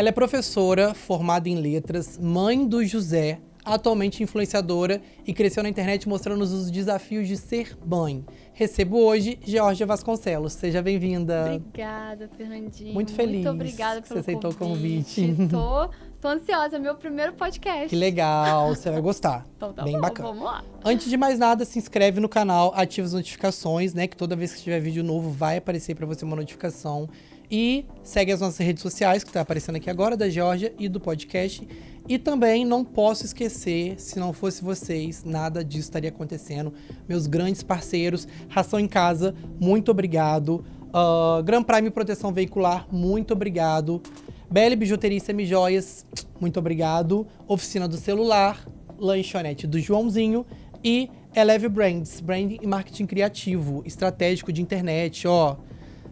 Ela é professora, formada em letras, mãe do José, atualmente influenciadora e cresceu na internet mostrando-nos os desafios de ser mãe. Recebo hoje Georgia Vasconcelos. Seja bem-vinda. Obrigada, Fernandinho. Muito feliz. Muito obrigada que pelo você aceitou convite. o convite. Tô ansiosa, meu primeiro podcast. Que legal, você vai gostar. Então tá bem bom, bacana. vamos lá. Antes de mais nada, se inscreve no canal, ativa as notificações, né? Que toda vez que tiver vídeo novo vai aparecer pra você uma notificação. E segue as nossas redes sociais, que tá aparecendo aqui agora, da Georgia e do podcast. E também não posso esquecer, se não fosse vocês, nada disso estaria acontecendo. Meus grandes parceiros, Ração em Casa, muito obrigado. Grand Prime Proteção Veicular, muito obrigado. BL Bijuteria e Semijoias, muito obrigado. Oficina do Celular, Lanchonete do Joãozinho e Eleve Brands, branding e marketing criativo, estratégico de internet, ó.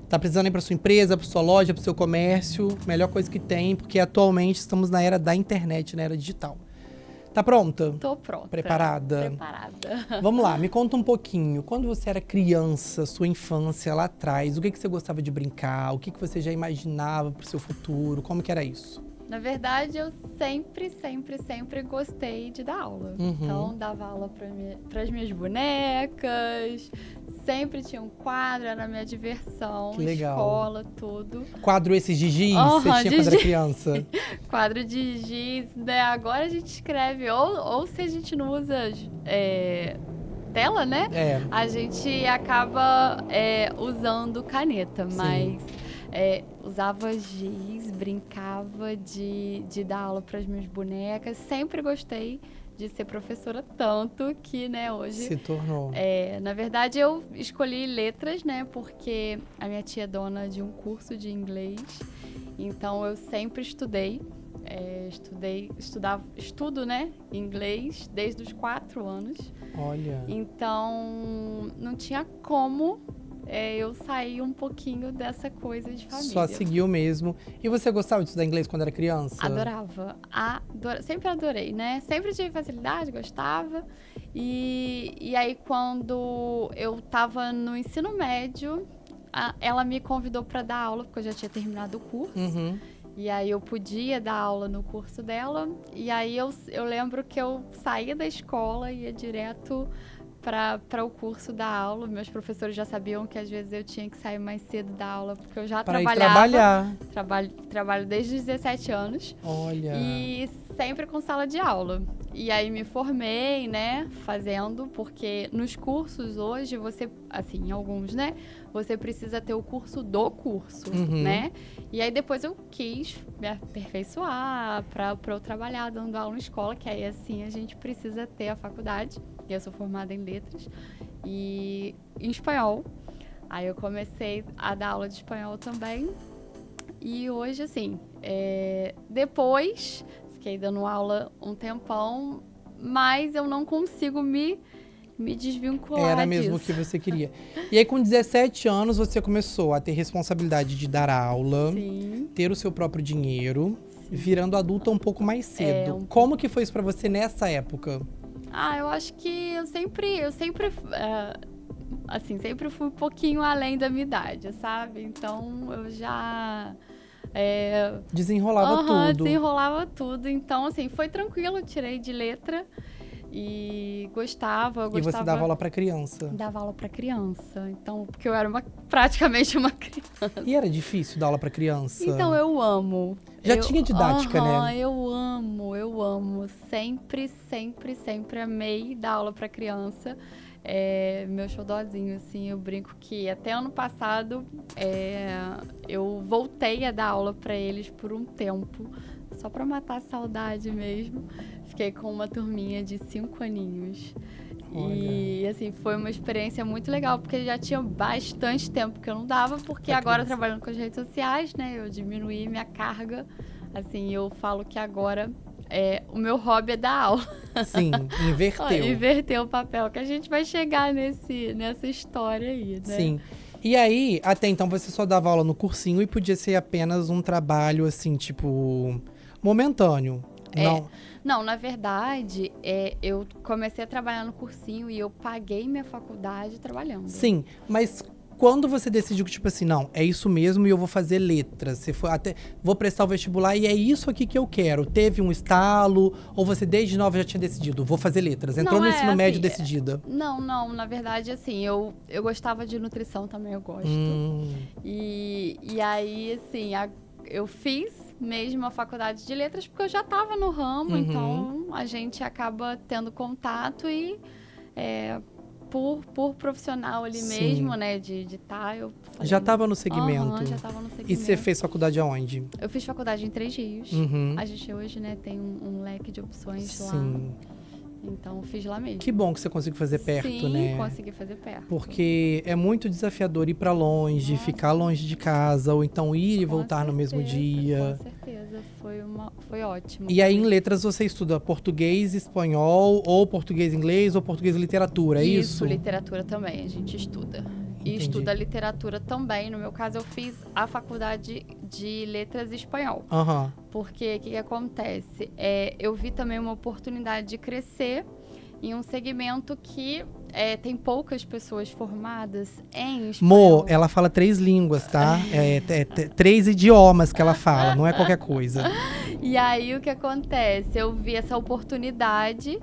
Tá precisando ir pra sua empresa, pra sua loja, pro seu comércio, melhor coisa que tem, porque atualmente estamos na era da internet, na era digital. Tá pronta? Tô pronta. Preparada? Preparada. Vamos lá, me conta um pouquinho. Quando você era criança, sua infância lá atrás, o que você gostava de brincar? O que você já imaginava pro seu futuro? Como que era isso? Na verdade, eu sempre gostei de dar aula. Então, dava aula pras minhas bonecas, sempre tinha um quadro, era a minha diversão, que legal. Escola, tudo. Quadro esses de giz, você tinha quando era criança? Quadro de giz, né? Agora a gente escreve, ou se a gente não usa tela, né? A gente acaba usando caneta, mas usava giz, brincava de dar aula para as minhas bonecas. Sempre gostei de ser professora, tanto que, né, hoje... Se tornou. Na verdade, eu escolhi letras, né, porque a minha tia é dona de um curso de inglês, então eu sempre estudei. Estudo, né, inglês desde os 4 anos. Olha. Então, não tinha como eu sair um pouquinho dessa coisa de família. Só seguiu mesmo. E você gostava de estudar inglês quando era criança? Adorava. Sempre adorei, né? Sempre tive facilidade, gostava. E aí, quando eu tava no ensino médio, ela me convidou para dar aula, porque eu já tinha terminado o curso. E aí eu podia dar aula no curso dela. E aí eu lembro que eu saía da escola e ia direto para o curso da aula. Meus professores já sabiam que às vezes eu tinha que sair mais cedo da aula, porque eu já trabalhava. Trabalho desde os 17 anos. Olha. E sempre com sala de aula. E aí me formei, né, fazendo, porque nos cursos hoje você, assim, em alguns, né, você precisa ter o curso do curso, né? E aí depois eu quis me aperfeiçoar para eu trabalhar dando aula na escola, que aí assim a gente precisa ter a faculdade. E eu sou formada em letras e em espanhol. Aí eu comecei a dar aula de espanhol também. E hoje, assim, depois fiquei dando aula um tempão, mas eu não consigo me desvincular Era mesmo o que você queria. E aí, com 17 anos, você começou a ter responsabilidade de dar aula, ter o seu próprio dinheiro, virando adulta um pouco mais cedo. Como que foi isso pra você nessa época? Eu acho que eu sempre sempre fui um pouquinho além da minha idade, sabe? Então, eu já... Desenrolava tudo. Então, assim, foi tranquilo. Tirei de letra e gostava. E você dava aula pra criança? Dava aula pra criança. Então, porque eu era praticamente uma criança. E era difícil dar aula pra criança? Então, eu amo. Já tinha didática, né? Eu amo. Sempre amei dar aula pra criança. Meu xodózinho, assim, eu brinco que até ano passado eu voltei a dar aula para eles por um tempo, só para matar a saudade mesmo. Fiquei com uma turminha de 5 aninhos. Olha. E, assim, foi uma experiência muito legal, porque já tinha bastante tempo que eu não dava, porque agora trabalhando com as redes sociais, né, eu diminuí minha carga. Assim, eu falo que agora... o meu hobby é dar aula. Sim, inverteu. Inverteu o papel, que a gente vai chegar nessa história aí, né? Sim. E aí, até então, você só dava aula no cursinho e podia ser apenas um trabalho, assim, tipo, momentâneo. Não, na verdade, eu comecei a trabalhar no cursinho e eu paguei minha faculdade trabalhando. Sim, mas quando você decidiu que, tipo assim, não, é isso mesmo e eu vou fazer letras? Você foi até, vou prestar o vestibular e é isso aqui que eu quero. Teve um estalo? Ou você desde nova já tinha decidido, vou fazer letras? Entrou Não, no ensino médio assim, decidida? Não, na verdade, assim, eu gostava de nutrição também, eu gosto. E aí, assim, eu fiz mesmo a faculdade de letras porque eu já estava no ramo, então a gente acaba tendo contato e por profissional ali mesmo, né, de estar, eu falei, já estava no segmento? Já estava no segmento. E você fez faculdade aonde? Eu fiz faculdade em Três Rios. A gente hoje, né, tem um leque de opções lá. Então, fiz lá mesmo. Que bom que você conseguiu fazer perto, né? Sim, consegui fazer perto. Porque é muito desafiador ir pra longe, ficar longe de casa, ou então ir e voltar no mesmo dia. Com certeza, foi ótimo. E aí, em letras, você estuda português, espanhol, ou português, inglês, ou português e literatura, é isso? Isso, literatura também, a gente estuda. E estuda literatura também. No meu caso, eu fiz a faculdade de letras espanhol. Porque o que acontece? Eu vi também uma oportunidade de crescer em um segmento que tem poucas pessoas formadas em espanhol. Mo, ela fala 3 línguas, tá? 3 idiomas que ela fala, não é qualquer coisa. E aí, o que acontece? Eu vi essa oportunidade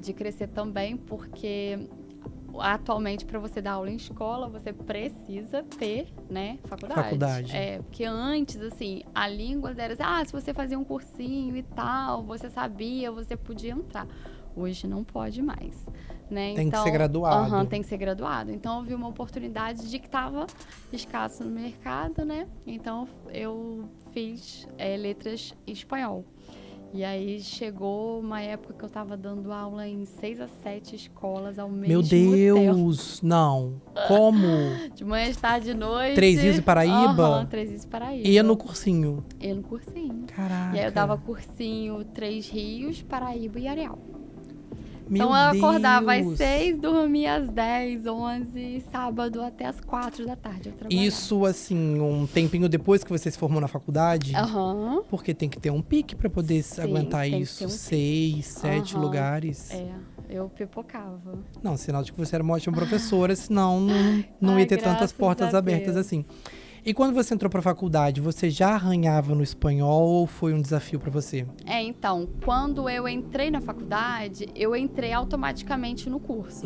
de crescer também, porque atualmente, para você dar aula em escola, você precisa ter, né, faculdade. Porque antes, assim, a língua era assim, se você fazia um cursinho e tal, você sabia, você podia entrar. Hoje não pode mais, né? Tem que ser graduado. Tem que ser graduado. Então, eu vi uma oportunidade de que estava escasso no mercado, né? Então, eu fiz letras em espanhol. E aí, chegou uma época que eu estava dando aula em 6 a 7 escolas ao mesmo tempo. Meu Deus! Não. Como? De manhã, de tarde, de noite. Três Rios e Paraíba? Três Rios e Paraíba. Ia no cursinho? Ia no cursinho. Caraca. E aí, eu dava cursinho Três Rios, Paraíba e Areal. Meu então, eu Deus. acordava às 6, dormia às 10, 11, sábado até às 4 da tarde eu trabalhava. Isso, assim, um tempinho depois que você se formou na faculdade? Porque tem que ter um pique pra poder aguentar isso. 6, 7 lugares. Eu pipocava. Não, sinal de que você era uma ótima professora, senão não ia ter tantas portas abertas assim. E quando você entrou pra faculdade, você já arranhava no espanhol ou foi um desafio pra você? Então, quando eu entrei na faculdade, eu entrei automaticamente no curso.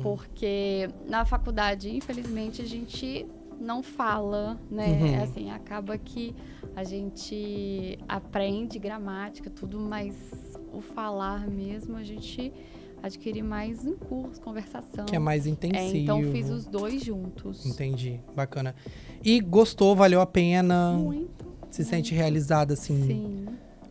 Porque na faculdade, infelizmente, a gente não fala, né? Assim, acaba que a gente aprende gramática, tudo, mas o falar mesmo, a gente adquire mais em curso, conversação. Que é mais intensivo. Então, fiz os dois juntos. Entendi, bacana. E gostou, valeu a pena? Muito. Se sente realizada, assim, Sim.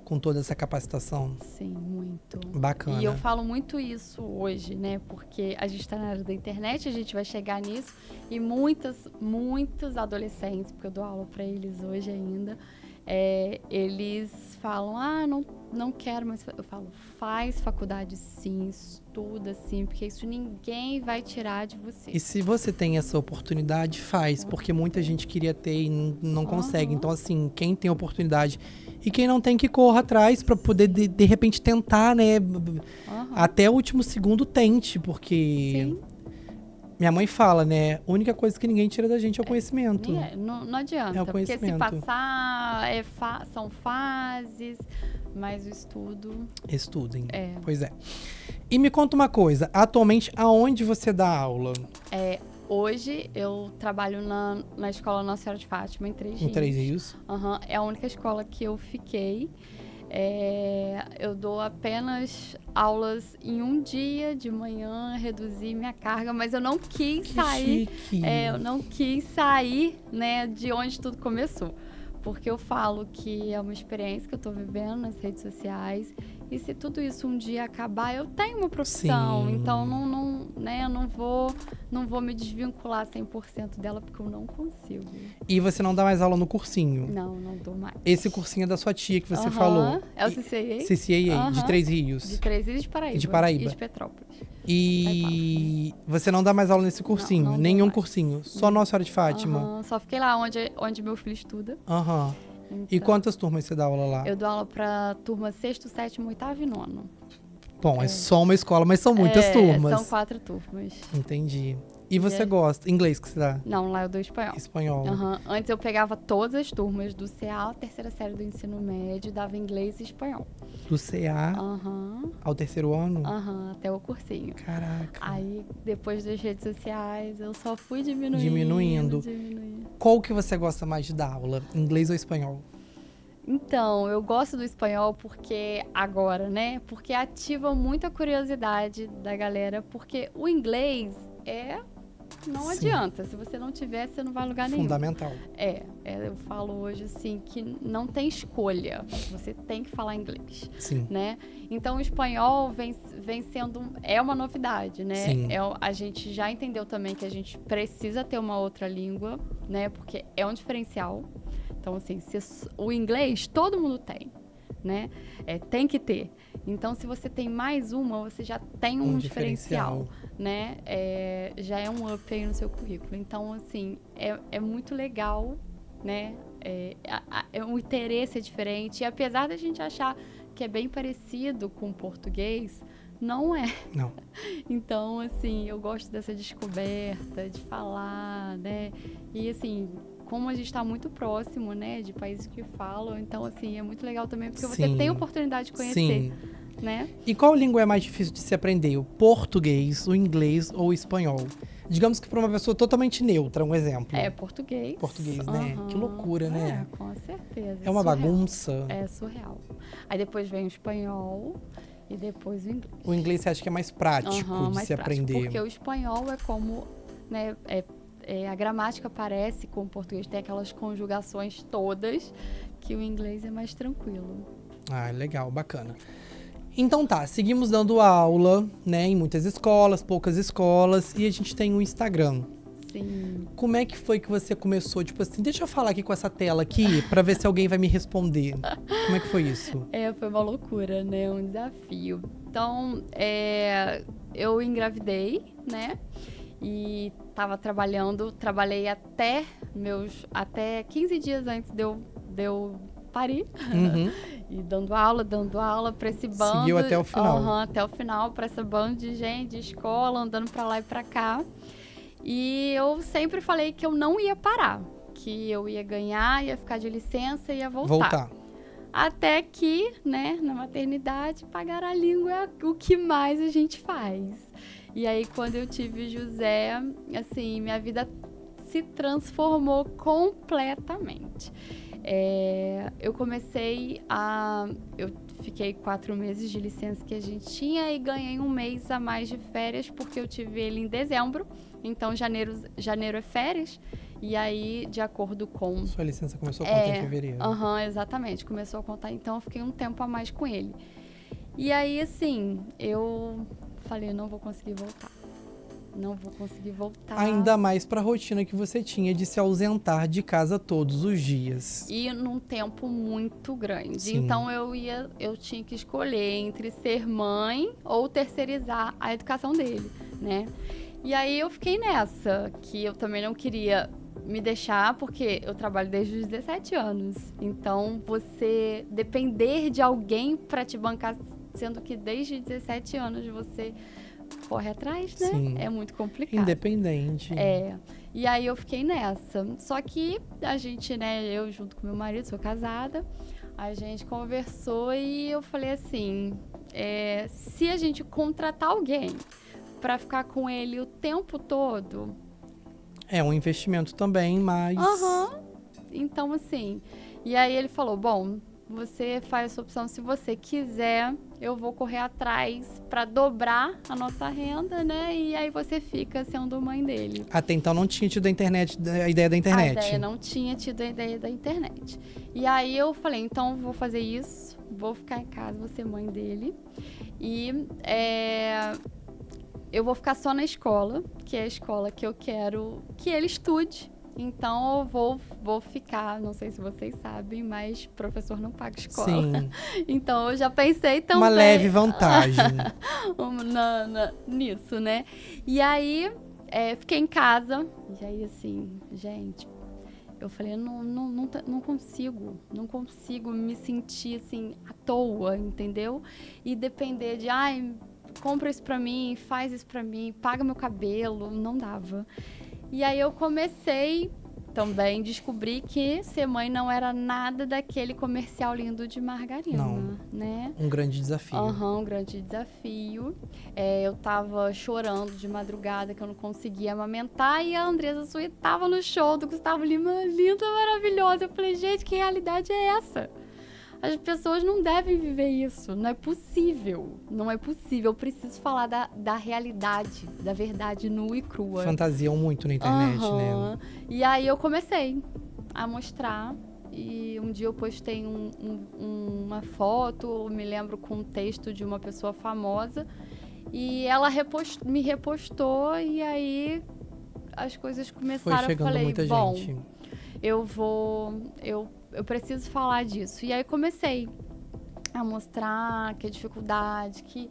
com toda essa capacitação? Sim, muito. Bacana. E eu falo muito isso hoje, né? Porque a gente está na área da internet, a gente vai chegar nisso. E muitos adolescentes, porque eu dou aula para eles hoje ainda, eles falam, não quero, mas eu falo, faz faculdade sim, estuda sim, porque isso ninguém vai tirar de você. E se você tem essa oportunidade, faz, porque muita gente queria ter e não consegue. Então, assim, quem tem oportunidade e quem não tem, que corra atrás para poder, de repente, tentar, né? Até o último segundo tente, porque... Sim. Minha mãe fala, né? A única coisa que ninguém tira da gente é o conhecimento. Não adianta. É o conhecimento. Porque se passar, são fases, mas o estudo... Estudem. Pois é. E me conta uma coisa. Atualmente, aonde você dá aula? Hoje, eu trabalho na Escola Nossa Senhora de Fátima, em Três Rios. Em Três Rios. É a única escola que eu fiquei. Eu dou apenas aulas em um dia de manhã, reduzi minha carga, mas eu não quis sair. Eu não quis sair, né, de onde tudo começou. Porque eu falo que é uma experiência que eu tô vivendo nas redes sociais. E se tudo isso um dia acabar, eu tenho uma profissão. Sim. Então, eu não vou me desvincular 100% dela, porque eu não consigo. E você não dá mais aula no cursinho? Não dou mais. Esse cursinho é da sua tia que você falou. É o CCAA. CCAA, de Três Rios. De Três Rios e de Paraíba. De Paraíba. E de Petrópolis. E você não dá mais aula nesse cursinho? Não Nenhum mais. cursinho? Só Nossa Senhora de Fátima? Só fiquei lá onde meu filho estuda. Então, e quantas turmas você dá aula lá? Eu dou aula pra turma 6º, 7º, 8º e 9º. Bom, é só uma escola, mas são muitas turmas. São 4 turmas. Entendi. E você gosta? Inglês que você dá? Não, lá eu dou espanhol. Espanhol. Antes eu pegava todas as turmas do CA à terceira série do ensino médio, dava inglês e espanhol. Do CA ao terceiro ano? Até o cursinho. Caraca. Aí, depois das redes sociais, eu só fui diminuindo. Diminuindo. Qual que você gosta mais de dar aula? Inglês ou espanhol? Então, eu gosto do espanhol porque agora, né? Porque ativa muita curiosidade da galera, porque o inglês não adianta. Se você não tiver, você não vai a lugar nenhum. Fundamental. Eu falo hoje assim que não tem escolha. Você tem que falar inglês. Sim. Né? Então o espanhol vem sendo uma novidade, né? Sim. A gente já entendeu também que a gente precisa ter uma outra língua, né? Porque é um diferencial. Então assim, o inglês todo mundo tem, né? Tem que ter. Então, se você tem mais uma, você já tem um diferencial, né? Já é um up aí no seu currículo. Então, assim, é muito legal, né? O interesse é diferente. E apesar da gente achar que é bem parecido com o português, não é. Não. Então, assim, eu gosto dessa descoberta, de falar, né? E, assim, como a gente está muito próximo, né, de países que falam, então, assim, é muito legal também, porque você tem a oportunidade de conhecer, né? E qual língua é mais difícil de se aprender? O português, o inglês ou o espanhol? Digamos que para uma pessoa totalmente neutra, um exemplo. Português. Português, né? Que loucura, né? Com certeza. É uma bagunça. É surreal. Aí depois vem o espanhol e depois o inglês. O inglês você acha que é mais prático de se aprender? Porque o espanhol é como, né, a gramática parece com o português, tem aquelas conjugações todas, que o inglês é mais tranquilo. Ah, legal, bacana. Então tá, seguimos dando aula, né, em muitas escolas, poucas escolas, e a gente tem um Instagram. Sim. Como é que foi que você começou? Tipo assim, deixa eu falar aqui com essa tela aqui, pra ver se alguém vai me responder. Como é que foi isso? Foi uma loucura, né, um desafio. Então, eu engravidei, né, e tava trabalhei até 15 dias antes de eu parir. E dando aula pra esse bando. Seguiu até o final. Até o final, pra essa banda de gente, de escola, andando pra lá e pra cá. E eu sempre falei que eu não ia parar. Que eu ia ganhar, ia ficar de licença e ia voltar. Até que, né, na maternidade, pagar a língua é o que mais a gente faz. E aí, quando eu tive José, assim, minha vida se transformou completamente. Eu fiquei 4 meses de licença que a gente tinha e ganhei 1 mês a mais de férias, porque eu tive ele em dezembro. Então, janeiro é férias. E aí, de acordo com... Sua licença começou a contar em fevereiro. Exatamente. Começou a contar. Então, eu fiquei um tempo a mais com ele. E aí, assim, eu falei, não vou conseguir voltar. Não vou conseguir voltar. Ainda mais pra rotina que você tinha de se ausentar de casa todos os dias. E num tempo muito grande. Sim. Então, eu tinha que escolher entre ser mãe ou terceirizar a educação dele, né? E aí, eu fiquei nessa, que eu também não queria me deixar, porque eu trabalho desde os 17 anos. Então, você depender de alguém pra te bancar, sendo que desde 17 anos você corre atrás, né? Sim. É muito complicado. Independente. E aí eu fiquei nessa. Só que a gente, né, eu junto com meu marido, sou casada, a gente conversou e eu falei assim, se a gente contratar alguém pra ficar com ele o tempo todo... É um investimento também, mas... Então, assim... E aí ele falou, bom, você faz essa opção se você quiser, eu vou correr atrás pra dobrar a nossa renda, né? E aí você fica sendo mãe dele. Até então não tinha tido a ideia da internet. A ideia não tinha tido a ideia da internet. E aí eu falei, então vou fazer isso, vou ficar em casa, vou ser mãe dele. E eu vou ficar só na escola, que é a escola que eu quero que ele estude. Então, eu vou ficar, não sei se vocês sabem, mas professor não paga escola. Sim. Então, eu já pensei também... Uma leve vantagem. Nisso, né? E aí, fiquei em casa. E aí, assim, gente, Eu falei, não consigo me sentir, assim, à toa, entendeu? E depender de, compra isso pra mim, faz isso pra mim, paga meu cabelo, não dava. E aí eu comecei também, descobri que ser mãe não era nada daquele comercial lindo de margarina, né? Um grande desafio. Um grande desafio. Eu tava chorando de madrugada que eu não conseguia amamentar e a Andressa Sui tava no show do Gustavo Lima, linda, maravilhosa. Eu falei, gente, que realidade é essa? As pessoas não devem viver isso, não é possível, eu preciso falar da realidade, da verdade nua e crua. Fantasiam muito na internet, né? E aí eu comecei a mostrar, e um dia eu postei uma foto, me lembro com um texto de uma pessoa famosa, e ela me repostou, e aí as coisas começaram. Foi chegando eu falei, muita bom, gente. eu preciso falar disso. E aí comecei a mostrar que a dificuldade, que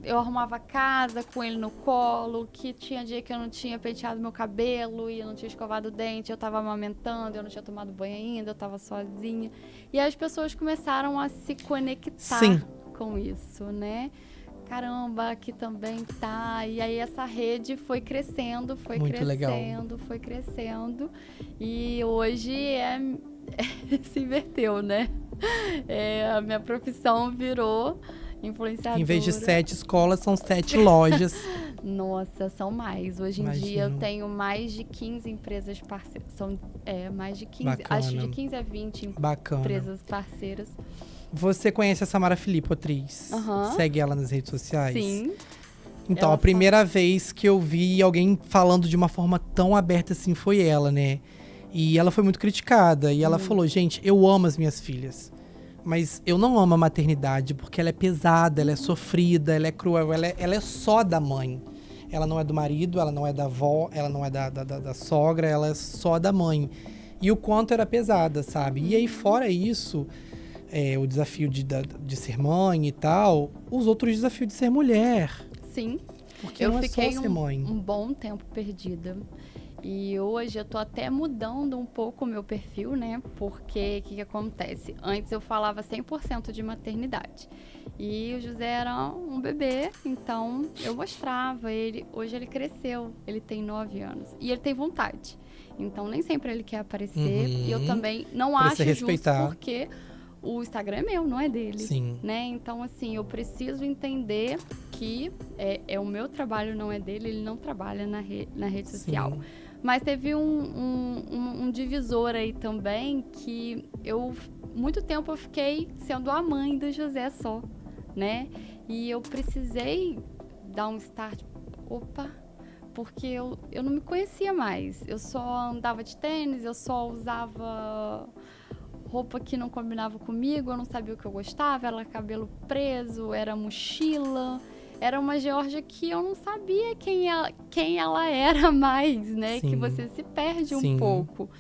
eu arrumava a casa com ele no colo, que tinha dia que eu não tinha penteado meu cabelo e eu não tinha escovado o dente, eu tava amamentando, eu não tinha tomado banho ainda, eu tava sozinha. E aí as pessoas começaram a se conectar com isso, né? Caramba, aqui também tá. E aí essa rede foi crescendo, foi crescendo. E hoje se inverteu, né? A minha profissão virou influenciadora. Em vez de 7 escolas, são 7 lojas. Nossa, são mais. Hoje em dia eu tenho mais de 15 empresas parceiras. São mais de 15, Bacana. acho de 15 a 20 empresas parceiras. Você conhece a Samara Filippo, atriz? Segue ela nas redes sociais? Sim. Então, a primeira vez que eu vi alguém falando de uma forma tão aberta assim foi ela, né? E ela foi muito criticada. E ela falou, gente, eu amo as minhas filhas. Mas eu não amo a maternidade porque ela é pesada, ela é sofrida, ela é cruel. Ela é só da mãe. Ela não é do marido, ela não é da avó, ela não é da sogra, ela é só da mãe. E o quanto era pesada, sabe? E aí, fora isso, o desafio de ser mãe e tal, os outros desafios de ser mulher. Sim. Porque eu fiquei um bom tempo perdida. E hoje eu tô até mudando um pouco o meu perfil, né? Porque o que acontece? Antes eu falava 100% de maternidade. E o José era um bebê, então eu mostrava ele. Hoje ele cresceu, ele tem 9 anos. E ele tem vontade. Então nem sempre ele quer aparecer. E eu também não acho justo porque o Instagram é meu, não é dele. Sim. Né? Então, assim, eu preciso entender que é o meu trabalho, não é dele. Ele não trabalha na rede social. Sim. Mas teve um divisor aí também que muito tempo eu fiquei sendo a mãe do José só, né? E eu precisei dar um start. Porque eu não me conhecia mais. Eu só andava de tênis, eu só usava roupa que não combinava comigo, eu não sabia o que eu gostava, era cabelo preso, era mochila. Era uma Georgia que eu não sabia quem ela era mais, né? Sim. Que você se perde um pouco.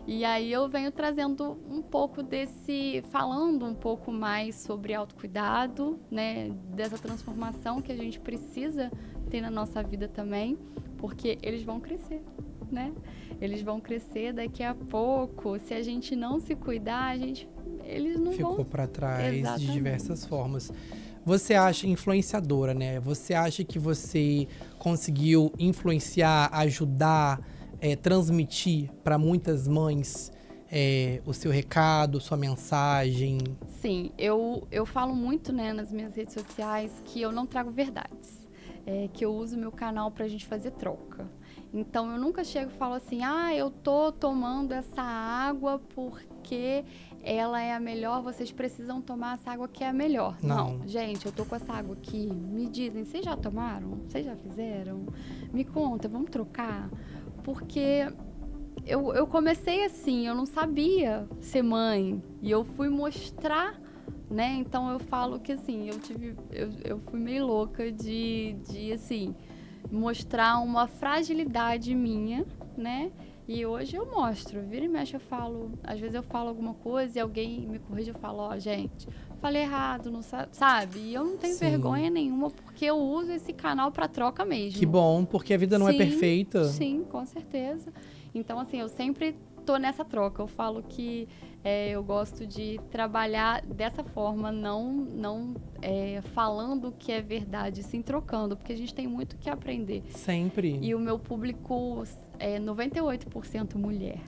E aí eu venho trazendo um pouco falando um pouco mais sobre autocuidado, né? Dessa transformação que a gente precisa ter na nossa vida também, porque eles vão crescer, né? Eles vão crescer daqui a pouco. Se a gente não se cuidar, eles não vão... Ficou para trás. Exatamente. De diversas formas. Você acha influenciadora, né? Você acha que você conseguiu influenciar, ajudar, transmitir para muitas mães o seu recado, sua mensagem? Sim, eu falo muito, né, nas minhas redes sociais que eu não trago verdades. Que eu uso meu canal pra gente fazer troca. Então, eu nunca chego e falo assim, eu tô tomando essa água porque ela é a melhor, vocês precisam tomar essa água que é a melhor. Não, gente, eu tô com essa água aqui, me dizem, vocês já tomaram? Vocês já fizeram? Me conta, vamos trocar? Porque eu comecei assim, eu não sabia ser mãe, e eu fui mostrar, né? Então, eu falo que assim, eu fui meio louca de assim, mostrar uma fragilidade minha, né? E hoje eu mostro, vira e mexe eu falo, às vezes eu falo alguma coisa e alguém me corrige, eu falo, gente, falei errado, não sabe? E eu não tenho vergonha nenhuma, porque eu uso esse canal pra troca mesmo. Que bom, porque a vida não é perfeita. Sim, com certeza. Então, assim, eu sempre tô nessa troca. Eu falo que eu gosto de trabalhar dessa forma, não falando o que é verdade, sim trocando, porque a gente tem muito que aprender. Sempre. E o meu público é 98% mulher.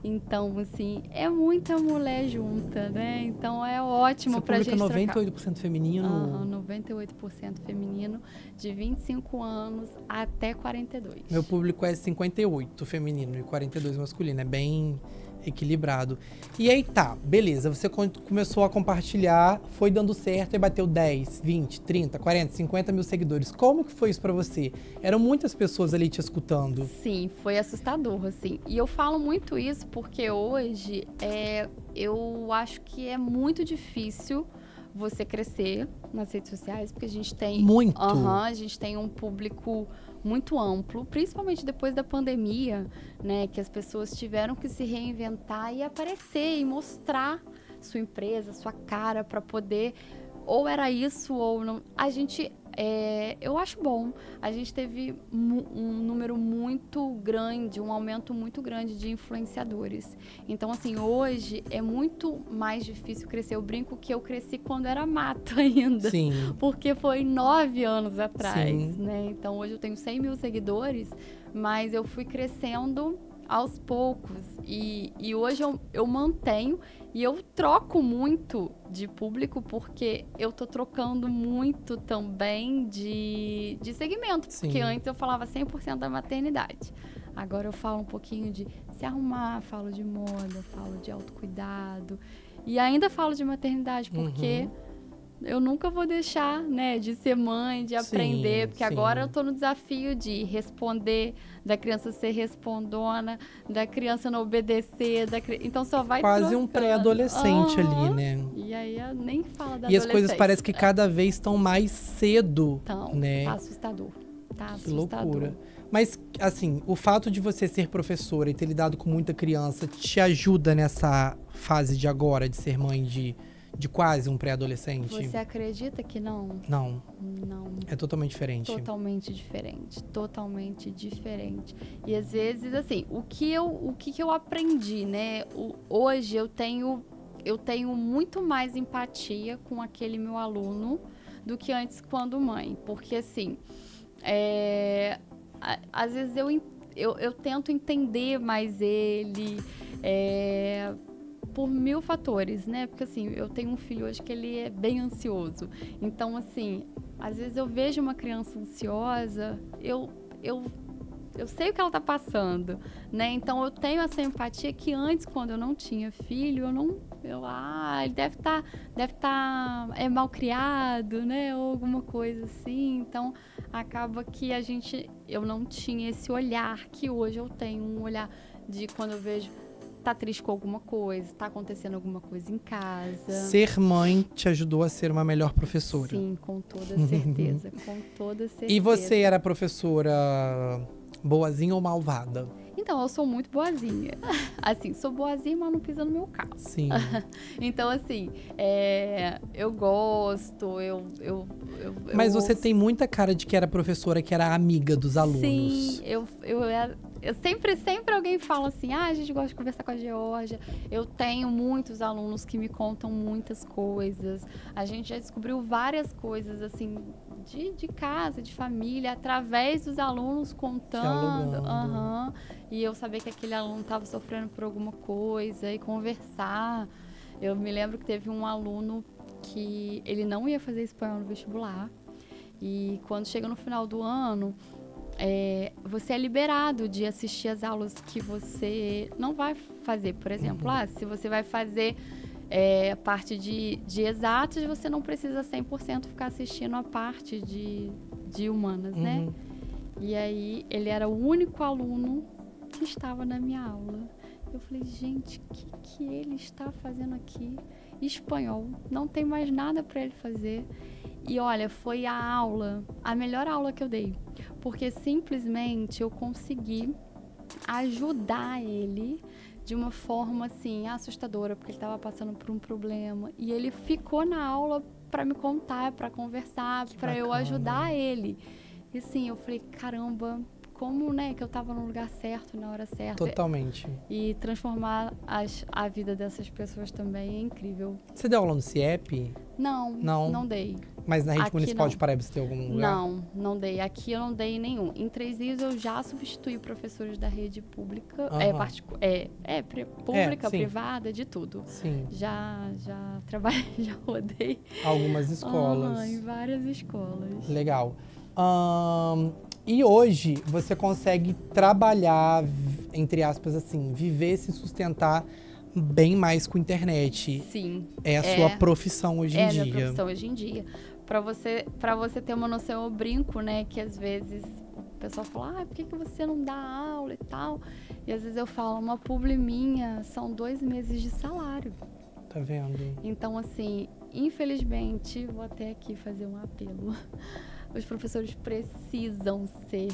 Então, assim, é muita mulher junta, né? Então é ótimo pra gente trocar. Seu público é 98% feminino? 98% feminino, de 25 anos até 42. Meu público é 58 feminino e 42 masculino. É bem equilibrado. E aí tá, beleza. Você começou a compartilhar, foi dando certo e bateu 10, 20, 30, 40, 50 mil seguidores. Como que foi isso pra você? Eram muitas pessoas ali te escutando. Sim, foi assustador, assim. E eu falo muito isso porque hoje eu acho que é muito difícil você crescer nas redes sociais, porque a gente tem... Muito? A gente tem um público muito amplo, principalmente depois da pandemia, né? Que as pessoas tiveram que se reinventar e aparecer e mostrar sua empresa, sua cara, para poder... Ou era isso ou não. A gente... eu acho bom. A gente teve um número muito grande, um aumento muito grande de influenciadores. Então, assim, hoje é muito mais difícil crescer. Eu brinco que eu cresci quando era mato ainda. Sim. Porque foi 9 anos atrás, Sim. né? Então, hoje eu tenho 100 mil seguidores, mas eu fui crescendo aos poucos. E hoje eu mantenho e eu troco muito de público porque eu tô trocando muito também de segmento. Sim. Porque antes eu falava 100% da maternidade. Agora eu falo um pouquinho de se arrumar, falo de moda, falo de autocuidado. E ainda falo de maternidade porque... eu nunca vou deixar, né, de ser mãe, de aprender, porque agora eu tô no desafio de responder, da criança ser respondona, da criança não obedecer, então só vai quase trocando. Um pré-adolescente ali, né? E aí eu nem falo da E as coisas adolescência. parecem que cada vez estão mais cedo, Então, né? tá assustador. Tá Que assustador. loucura. Mas, assim, o fato de você ser professora e ter lidado com muita criança te ajuda nessa fase de agora, de ser mãe de quase um pré-adolescente? Você acredita que não? Não. Não. É totalmente diferente. Totalmente diferente. Totalmente diferente. E às vezes, assim, o que eu aprendi, né? Hoje eu tenho muito mais empatia com aquele meu aluno do que antes quando mãe. Porque, assim, às vezes eu tento entender mais ele, por 1000 fatores, né? Porque, assim, eu tenho um filho hoje que ele é bem ansioso. Então, assim, às vezes eu vejo uma criança ansiosa, eu sei o que ela tá passando, né? Então, eu tenho essa empatia que antes, quando eu não tinha filho, ele deve tá mal criado, né? Ou alguma coisa assim. Então, acaba que eu não tinha esse olhar que hoje eu tenho, um olhar de quando eu vejo tá triste com alguma coisa, tá acontecendo alguma coisa em casa. Ser mãe te ajudou a ser uma melhor professora? Sim, com toda certeza, com toda certeza. E você era professora boazinha ou malvada? Então, eu sou muito boazinha. Assim, sou boazinha, mas não pisa no meu carro. Sim. Então, assim, eu gosto, Mas você tem muita cara de que era professora, que era amiga dos alunos. Sim, eu sempre alguém fala assim, a gente gosta de conversar com a Georgia. Eu tenho muitos alunos que me contam muitas coisas. A gente já descobriu várias coisas, assim, de casa, de família, através dos alunos contando. E eu saber que aquele aluno estava sofrendo por alguma coisa e conversar. Eu me lembro que teve um aluno que ele não ia fazer espanhol no vestibular. E quando chega no final do ano, você é liberado de assistir as aulas que você não vai fazer. Por exemplo, se você vai fazer parte de exatas, você não precisa 100% ficar assistindo a parte de humanas, né? E aí, ele era o único aluno que estava na minha aula. Eu falei, gente, o que ele está fazendo aqui? Espanhol, não tem mais nada para ele fazer. E olha, foi a melhor aula que eu dei. Porque simplesmente eu consegui ajudar ele de uma forma, assim, assustadora, porque ele estava passando por um problema. E ele ficou na aula para me contar, para conversar, para eu ajudar ele. E assim, eu falei, caramba, como, né, que eu tava no lugar certo, na hora certa. Totalmente. E transformar a vida dessas pessoas também é incrível. Você deu aula no CIEP? Não, Não. não dei. Mas na rede Aqui municipal não. de Paraíba você tem algum lugar? Não, não dei. Aqui eu não dei nenhum. Em 3 Rios eu já substituí professores da rede pública, pública, sim. privada, de tudo. Sim. Já trabalhei, já rodei. Algumas escolas. Em várias escolas. Legal. E hoje você consegue trabalhar, entre aspas, assim, viver, se sustentar bem mais com internet. Sim. É a sua profissão hoje em dia. É a minha profissão hoje em dia. Pra você ter uma noção, eu brinco, né? Que às vezes o pessoal fala, por que você não dá aula e tal? E às vezes eu falo, uma publi minha são 2 meses de salário. Tá vendo? Então, assim, infelizmente, vou até aqui fazer um apelo. Os professores precisam ser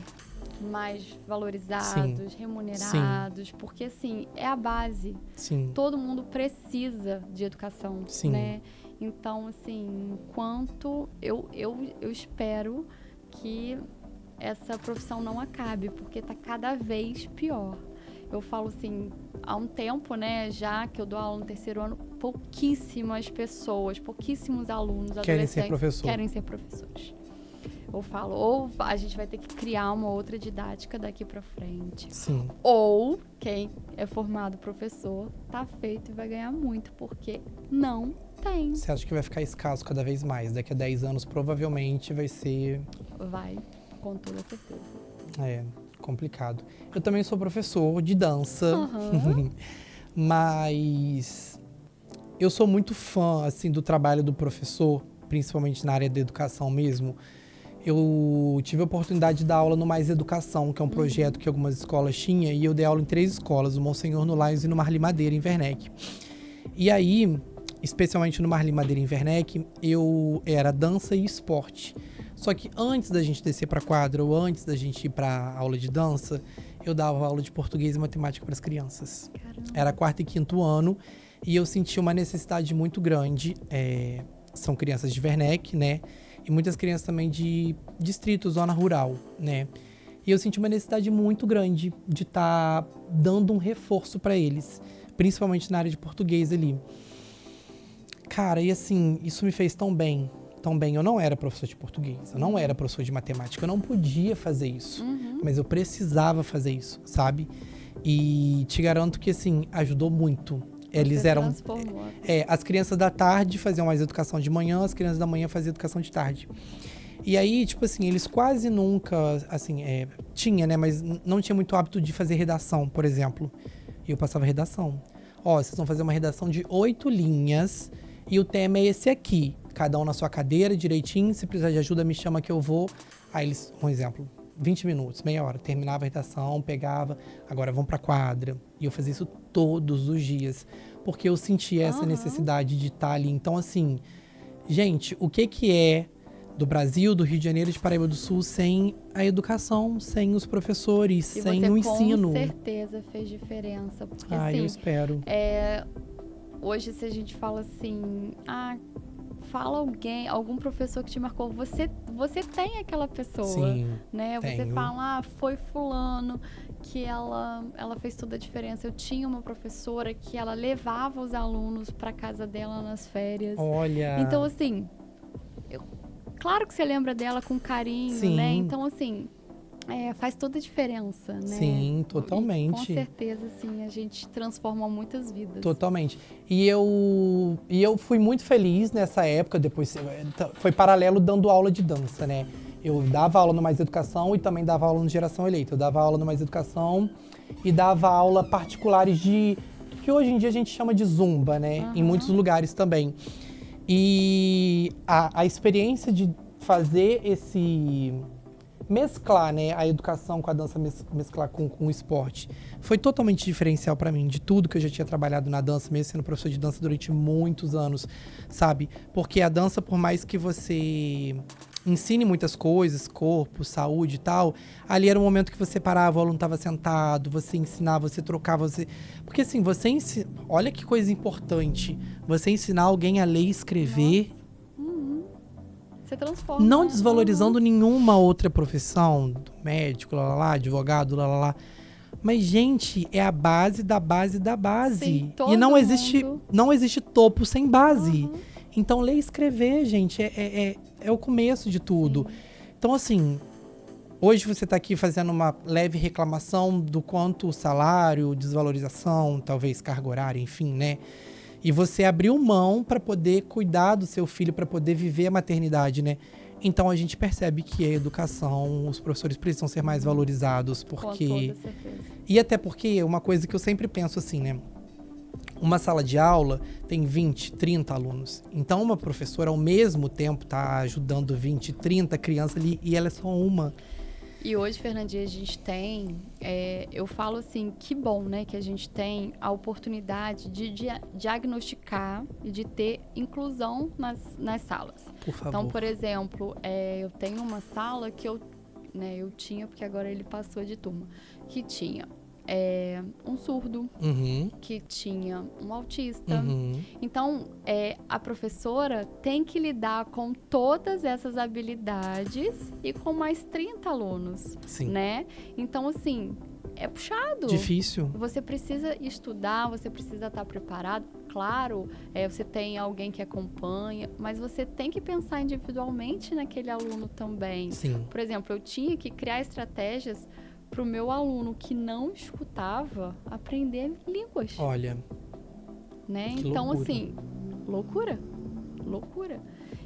mais valorizados, remunerados, porque, assim, é a base. Sim. Todo mundo precisa de educação, Sim. né? Então, assim, enquanto eu espero que essa profissão não acabe, porque tá cada vez pior. Eu falo assim, há um tempo, né, já que eu dou aula no 3º ano, pouquíssimas pessoas, pouquíssimos alunos, querem ser professores. Eu falo, ou a gente vai ter que criar uma outra didática daqui pra frente. Sim. Ou quem é formado professor tá feito e vai ganhar muito, porque não tem. Você acha que vai ficar escasso cada vez mais? Daqui a 10 anos, provavelmente, vai ser... Vai, com toda certeza. É, complicado. Eu também sou professor de dança, Uhum. mas eu sou muito fã, assim, do trabalho do professor, principalmente na área da educação mesmo. Eu tive a oportunidade de dar aula no Mais Educação, que é um projeto que algumas escolas tinham, e eu dei aula em 3 escolas, no Monsenhor, no Lions e no Marli Madeira, em Werneck. E aí, especialmente no Marli Madeira, em Werneck, eu era dança e esporte. Só que antes da gente descer para a quadra, ou antes da gente ir para aula de dança, eu dava aula de português e matemática para as crianças. Caramba. Era 4º e 5º ano, e eu senti uma necessidade muito grande. São crianças de Werneck, né? E muitas crianças também de distrito, zona rural, né? E eu senti uma necessidade muito grande de estar dando um reforço para eles, principalmente na área de português ali. Cara, e assim, isso me fez tão bem, tão bem. Eu não era professor de português, eu não era professor de matemática, eu não podia fazer isso, mas eu precisava fazer isso, sabe? E te garanto que, assim, ajudou muito. Eles eram... as crianças da tarde faziam mais educação de manhã, as crianças da manhã faziam educação de tarde. E aí, tipo assim, eles quase nunca, assim, tinha, né? Mas não tinha muito hábito de fazer redação, por exemplo. E eu passava redação. Vocês vão fazer uma redação de 8 linhas e o tema é esse aqui. Cada um na sua cadeira, direitinho. Se precisar de ajuda, me chama que eu vou. Aí eles, um exemplo, 20 minutos, meia hora. Terminava a redação, pegava, agora vamos pra quadra. E eu fazia isso todos os dias, porque eu sentia essa necessidade de estar ali. Então, assim, gente, o que é do Brasil, do Rio de Janeiro, de Paraíba do Sul, sem a educação, sem os professores, sem o ensino? Com certeza fez diferença, porque assim, eu espero. Hoje, se a gente fala assim, fala algum professor que te marcou, você tem aquela pessoa. Sim, né? Você tenho. fala, foi fulano, que ela fez toda a diferença. Eu tinha uma professora que ela levava os alunos para casa dela nas férias. Olha. Então, assim, claro que você lembra dela com carinho, Sim. né? Então, assim, faz toda a diferença, né? Sim, totalmente. E, com certeza, assim, a gente transforma muitas vidas. Totalmente. E eu fui muito feliz nessa época, depois foi paralelo dando aula de dança, né? Eu dava aula no Mais Educação e também dava aula no Geração Eleita. Eu dava aula no Mais Educação e dava aula particulares que hoje em dia a gente chama de Zumba, né? Em muitos lugares também. E a experiência de fazer mesclar, né, a educação com a dança, mesclar com o esporte, foi totalmente diferencial para mim, de tudo que eu já tinha trabalhado na dança, mesmo sendo professor de dança durante muitos anos, sabe? Porque a dança, por mais que você ensine muitas coisas, corpo, saúde e tal, ali era um momento que você parava, o aluno estava sentado, você ensinava, você trocava, porque assim, olha que coisa importante, você ensinar alguém a ler e escrever. você transforma. Não desvalorizando nenhuma outra profissão, do médico, advogado, Mas, gente, é a base da base da base. Sim, e não mundo. não existe topo sem base. Então, ler e escrever, gente, é o começo de tudo. Sim. Então, assim, hoje você está aqui fazendo uma leve reclamação do quanto o salário, desvalorização, talvez carga horária, enfim, né? E você abriu mão para poder cuidar do seu filho, para poder viver a maternidade, né? Então a gente percebe que a educação, os professores precisam ser mais valorizados, porque... Com toda certeza. E até porque uma coisa que eu sempre penso assim, né? Uma sala de aula tem 20, 30 alunos. Então uma professora ao mesmo tempo tá ajudando 20, 30 crianças ali e ela é só uma. E hoje, Fernandinha, a gente tem, eu falo assim, que bom, né, que a gente tem a oportunidade de diagnosticar e de ter inclusão nas salas. Por favor. Então, por exemplo, eu tenho uma sala que eu tinha, porque agora ele passou de turma, que tinha um surdo, que tinha um autista. Então, a professora tem que lidar com todas essas habilidades e com mais 30 alunos, Sim. né? Então, assim, é puxado. Difícil. Você precisa estudar, você precisa estar preparado. Claro, você tem alguém que acompanha, mas você tem que pensar individualmente naquele aluno também. Sim. Por exemplo, eu tinha que criar estratégias para o meu aluno que não escutava aprender línguas. Olha. Né? Que então, loucura. assim, loucura.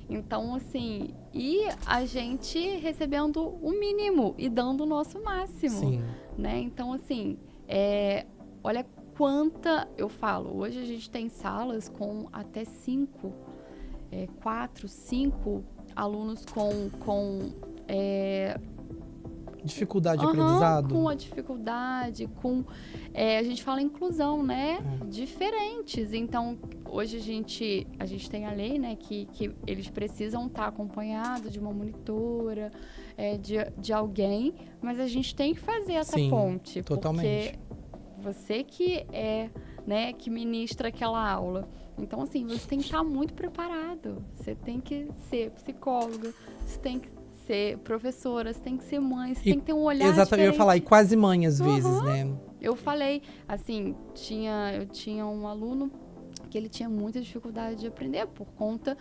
Então, assim, e a gente recebendo o mínimo e dando o nosso máximo. Sim. Né? Então, assim, olha quanta, eu falo, hoje a gente tem salas com até 4, 5 alunos com dificuldade de aprendizado. Com a dificuldade, a gente fala inclusão, né? Diferentes. Então, hoje a gente tem a lei, né? Que eles precisam estar acompanhados de uma monitora, de alguém, mas a gente tem que fazer essa ponte. Totalmente. Porque você que né, que ministra aquela aula. Então, assim, você tem que estar muito preparado. Você tem que ser psicóloga, você tem que ser professora, você tem que ser mãe, você tem que ter um olhar exatamente, diferente. eu ia falar, e quase mãe às vezes, né? Eu falei, assim, eu tinha um aluno que ele tinha muita dificuldade de aprender por conta,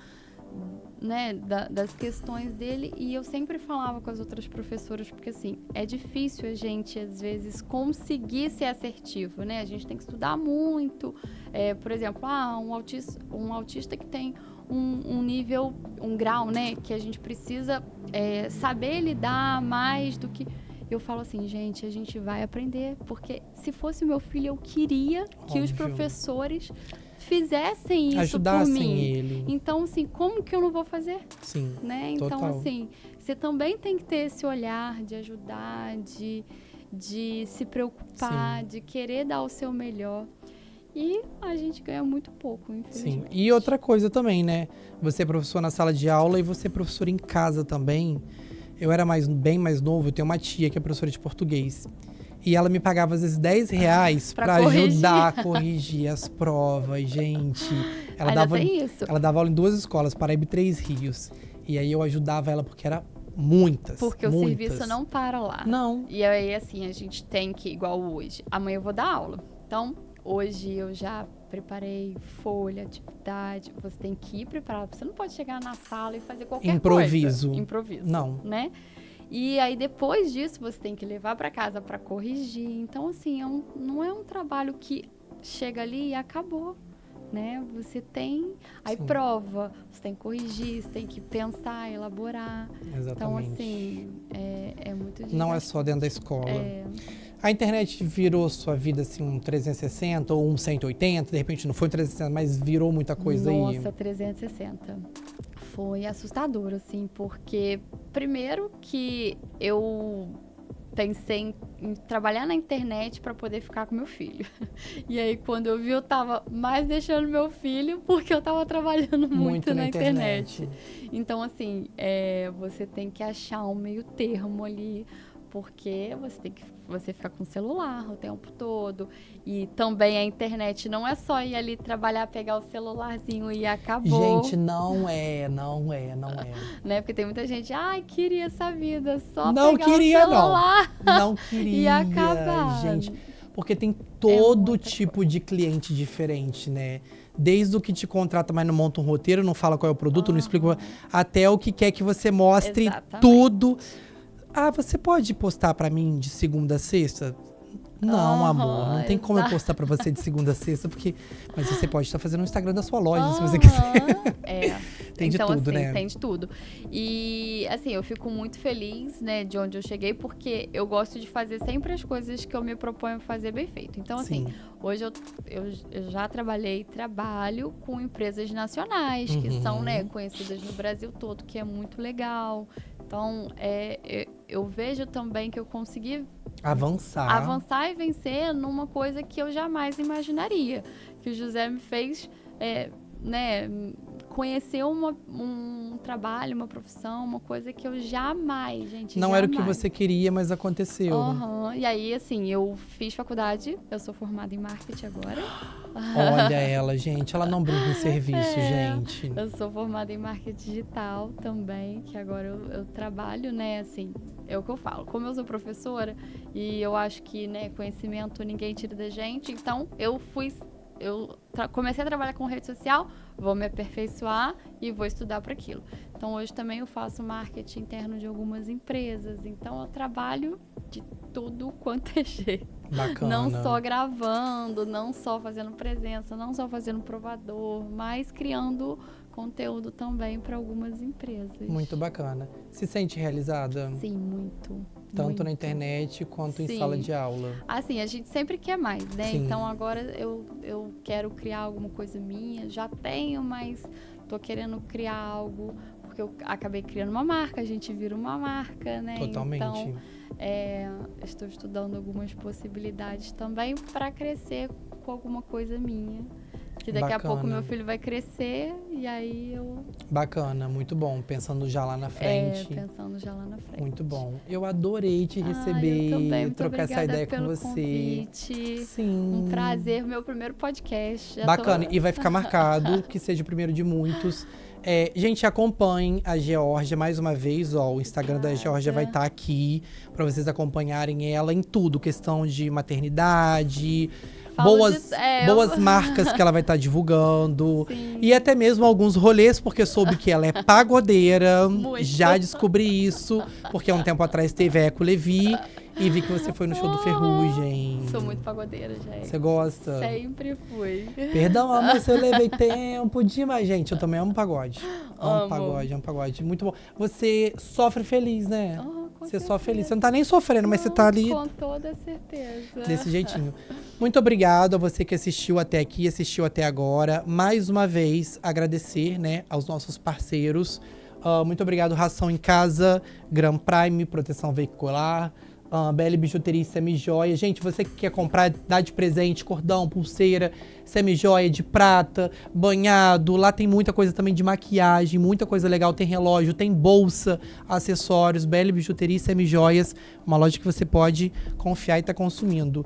né, das questões dele, e eu sempre falava com as outras professoras, porque assim, é difícil a gente, às vezes, conseguir ser assertivo, né? A gente tem que estudar muito. Por exemplo, um autista que tem um nível, um grau, né, que a gente precisa saber lidar mais do que... Eu falo assim, gente, a gente vai aprender, porque se fosse meu filho, eu queria que os professores fizessem isso ajudassem por mim. Ele. Então, assim, como que eu não vou fazer? Sim, né? Então, total. assim, você também tem que ter esse olhar de ajudar, de se preocupar, de querer dar o seu melhor. E a gente ganha muito pouco, infelizmente. Sim. E outra coisa também, né? Você é professor na sala de aula e você é professor em casa também. Eu era bem mais novo, eu tenho uma tia que é professora de português. E ela me pagava, às vezes, R$10 pra ajudar a corrigir as provas, gente. Ela dava aula em 2 escolas, Paraíba e 3 Rios. E aí eu ajudava ela porque era muitas. Porque o serviço não para lá. Não. E aí, assim, a gente tem que, igual hoje, amanhã eu vou dar aula. Então, hoje eu já preparei folha, atividade. Você tem que ir preparado. Você não pode chegar na sala e fazer qualquer Improviso. coisa. Improviso. Não. Né? E aí, depois disso, você tem que levar para casa para corrigir. Então, assim, não é um trabalho que chega ali e acabou, né? Você tem... Aí, prova, você tem que corrigir, você tem que pensar, elaborar. Exatamente. Então, assim, é muito difícil. Não é só dentro da escola. A internet virou sua vida, assim, um 360 ou um 180? De repente, não foi um 360, mas virou muita coisa aí? Nossa, 360. Foi assustador, assim, porque primeiro que eu pensei em trabalhar na internet para poder ficar com meu filho. E aí, quando eu vi, eu tava mais deixando meu filho porque eu tava trabalhando muito na internet. Então, assim, você tem que achar um meio termo ali Porque você fica com o celular o tempo todo. E também a internet não é só ir ali trabalhar, pegar o celularzinho e acabou. Gente, não é. Né? Porque tem muita gente, ai, queria essa vida, só Não pegar queria, o celular não queria, e acabar. gente. Porque tem todo muita tipo de cliente diferente, né? Desde o que te contrata, mas não monta um roteiro, não fala qual é o produto, não explica, até o que quer que você mostre. Exatamente. Tudo. Ah, você pode postar pra mim de segunda a sexta? Não, amor, não tem como eu postar pra você de segunda a sexta, porque... Mas você pode estar fazendo o Instagram da sua loja, se você quiser. Tem de então, tudo, assim, né? tem de tudo. E, assim, eu fico muito feliz, né, de onde eu cheguei, porque eu gosto de fazer sempre as coisas que eu me proponho fazer bem feito. Então, assim, hoje eu já trabalho com empresas nacionais, que são, né, conhecidas no Brasil todo, que é muito legal. Então, eu vejo também que eu consegui avançar e vencer numa coisa que eu jamais imaginaria. Que o José me fez, né, conhecer um trabalho, uma profissão, uma coisa que eu jamais, gente, Não era o que você queria, mas aconteceu. E aí, assim, eu fiz faculdade, eu sou formada em marketing agora. Olha ela, gente, ela não brinca em serviço, gente. Eu sou formada em marketing digital também, que agora eu trabalho, né, assim, é o que eu falo. Como eu sou professora e eu acho que, né, conhecimento ninguém tira da gente, então eu comecei a trabalhar com rede social, vou me aperfeiçoar e vou estudar para aquilo. Então, hoje também eu faço marketing interno de algumas empresas. Então, eu trabalho de tudo quanto é jeito. Bacana. Não só gravando, não só fazendo presença, não só fazendo provador, mas criando conteúdo também para algumas empresas. Muito bacana. Se sente realizada? Sim, muito. Tanto na internet quanto em sala de aula. Assim, a gente sempre quer mais, né? Sim. Então agora eu quero criar alguma coisa minha, já tenho, mas tô querendo criar algo, porque eu acabei criando uma marca, a gente vira uma marca, né? Totalmente. Então, estou estudando algumas possibilidades também para crescer com alguma coisa minha. Que daqui a pouco meu filho vai crescer e aí eu... Bacana, muito bom. Pensando já lá na frente. Pensando já lá na frente. Muito bom. Eu adorei te receber, eu também. Muito trocar essa ideia pelo com você. Convite. Sim. Um prazer, meu primeiro podcast. Bacana, e vai ficar marcado que seja o primeiro de muitos. Gente, acompanhem a Geórgia mais uma vez, o Instagram da Geórgia vai estar aqui para vocês acompanharem ela em tudo, questão de maternidade, boas marcas que ela vai estar divulgando. Sim. E até mesmo alguns rolês, porque soube que ela é pagodeira. Muito. Já descobri isso, porque há um tempo atrás teve a Eco Levi e vi que você foi no show do Ferrugem. Sou muito pagodeira, gente. Você gosta? Sempre fui. Perdão, amor, se eu levei tempo demais. Gente, eu também amo pagode. Amo pagode. Muito bom. Você sofre feliz, né? Você sofre feliz. Você não tá nem sofrendo, mas você tá ali... Com toda certeza. Desse jeitinho. Muito obrigado a você que assistiu até aqui, assistiu até agora. Mais uma vez, agradecer, né, aos nossos parceiros. Muito obrigado, Ração em Casa, Gran Prime, Proteção Veicular, BL Bijuteria e Semijoia. Gente, você que quer comprar, dá de presente, cordão, pulseira, semijoia de prata, banhado. Lá tem muita coisa também de maquiagem, muita coisa legal. Tem relógio, tem bolsa, acessórios, BL Bijuteria e Semijoias. Uma loja que você pode confiar e tá consumindo.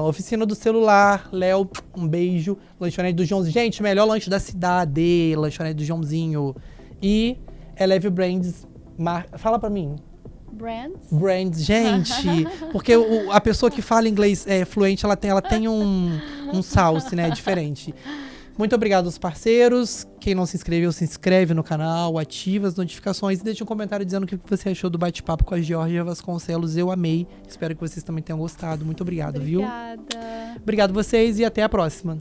Oficina do Celular, Léo, um beijo. Lanchonete do Joãozinho. Gente, melhor lanche da cidade, lanchonete do Joãozinho. E Eleve Brands, fala pra mim. Brands, gente, porque a pessoa que fala inglês fluente, ela tem um salse, né, diferente. Muito obrigado aos parceiros. Quem não se inscreveu, se inscreve no canal, ativa as notificações e deixa um comentário dizendo o que você achou do bate-papo com a Geórgia Vasconcelos. Eu amei. Espero que vocês também tenham gostado. Muito obrigado, viu? Obrigada. Obrigado vocês e até a próxima.